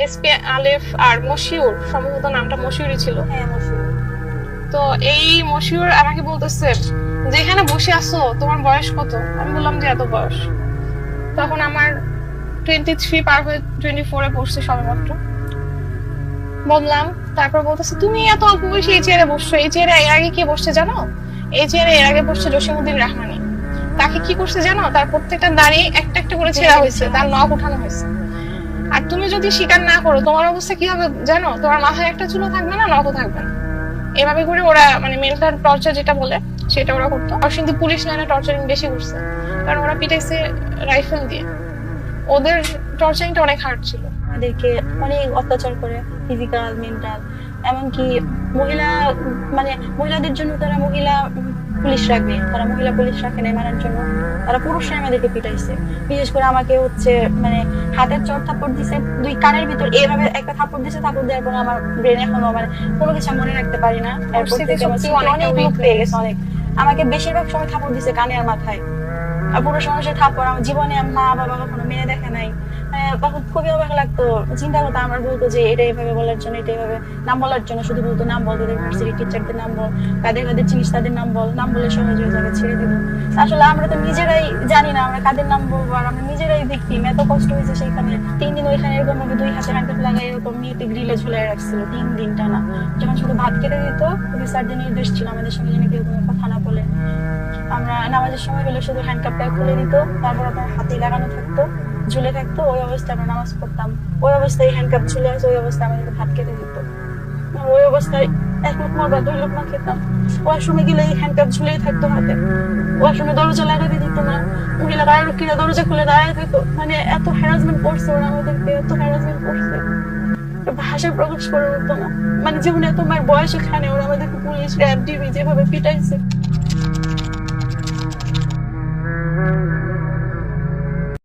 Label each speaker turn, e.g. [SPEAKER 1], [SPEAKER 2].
[SPEAKER 1] SP Alef আর মশিউর, সম্ভবত নামটা মশিউরই ছিল।
[SPEAKER 2] হ্যাঁ মশিউর।
[SPEAKER 1] তো এই মশিউর আমাকে বলতেছে যে এখানে বসে আছো, তোমার বয়স কত? আমি বললাম যে এত বয়স। তখন আমার 23 পার হয়ে 24-এ পড়ছে সবেমাত্র। বললাম, তারপর বলতেছে তুমি এত অল্প বয়সে এই চেয়ারে বসছো, এই চেয়ারে এর আগে কে বসছে জানো? এই চেয়ারে এর আগে বসছে জসিমউদ্দিন রহমানী। তাকে কি করছে জানো? তার প্রত্যেকটা দাড়ি একটা একটা করে ছেঁড়া হয়েছে, তার নখ উঠানো হয়েছে। আর তুমি যদি স্বীকার না করো, তোমার অবস্থা কি হবে জানো? তোমার মাথায় একটা চুলও থাকবে না, নখও থাকবে না। এভাবে করে ওরা মানে মেন্টাল টর্চার যেটা বলে সেটা ওরা করতো। আর কিন্তু পুলিশ লাইনে টর্চারিং বেশি করছে, কারণ ওরা পিটাইছে রাইফেল দিয়ে। ওদের টর্চারিংটা অনেক হার্ড ছিল।
[SPEAKER 2] আমাদেরকে অনেক অত্যাচার করে, ফিজিক্যাল, মেন্টাল। এমনকি মহিলা মানে মহিলাদের জন্য তারা মহিলা পুলিশ রাখবে, তারা মহিলা পুলিশ রাখে নাই মারার জন্য, তারা পুরুষরা আমাদেরকে পিটাইছে। বিশেষ করে আমাকে হচ্ছে মানে হাতের চড় থাপ্পড় দিছে, দুই কানের ভিতর এইভাবে একটা থাপ্পড় দিছে, থাপ্পড় দেওয়ার পর আমার ব্রেন এখনো মানে কোনো কিছু মনে রাখতে পারি না। এরপর থেকে আমার স্মৃতি অনেক লোপ পেয়ে গেছে অনেক। আমাকে বেশিরভাগ সময় থাপ্পড় দিছে কানে আর মাথায়। আর পুরো সমস্যা থাপ্পড় আমার জীবনে মা বাবা কখনো মেনে দেখে নাই। তখন খুবই অবাক লাগতো, চিন্তা করতো। আমার বলতো যে এটা এইভাবে বলার জন্য, এটা এইভাবে নাম বলার জন্য, শুধু বলতো নাম বল, তোদের ভার্সিটি টিচারদের নাম বল, কাদের কাদের চিনিস তাদের নাম বল, নাম বলে সহজ হয়ে যাবে, ছেড়ে দিব। আসলে আমরা তো নিজেরাই জানি না আমরা কাদের নাম বলবো, আর আমরা নিজেরাই ভিকটিম। এত কষ্ট হয়েছে সেখানে 3 দিন ওইখানে এরকম ভাবে 2 হাতে হ্যান্ডকাপ লাগাই এরকম নিয়ে গ্রিলে ঝুলাই রাখছিল 3 দিন টানা। যখন শুধু ভাত খেতে দিত, স্যারদের নির্দেশ ছিল আমাদের সঙ্গে যেন কেউ কোনো কথা না বলে। আমরা নামাজের সময় হলে শুধু হ্যান্ডকাপটা খুলে দিত, তারপর আপনার হাতে লাগানো থাকতো, ঝুলে থাকতো। ওই অবস্থায় আমরা নামাজ পড়তাম, ওই অবস্থায় হ্যান্ডকাপ ঝুলে আছে, ওই অবস্থায় আমাদেরকে ভাত খেতে দিত। ওই অবস্থায় 1 লোকমা বা 2 লোকমা খেতাম। ওয়াশরুমে গেলে এই হ্যান্ডকাপ ঝুলেই থাকতো হাতে। ওয়াশরুমে দরজা লাগাতে দিত না, মহিলারা আরো কিনা দরজা খুলে দাঁড়ায় থাকতো। মানে এত হ্যারাসমেন্ট করছে ওরা আমাদেরকে, এত হ্যারাসমেন্ট করছে ভাষায় প্রকাশ করার মতো না। মানে জীবনে তোমার বয়স এখানে ওরা আমাদেরকে পুলিশ, র্যাব, ডিবি যেভাবে পিটাইছে।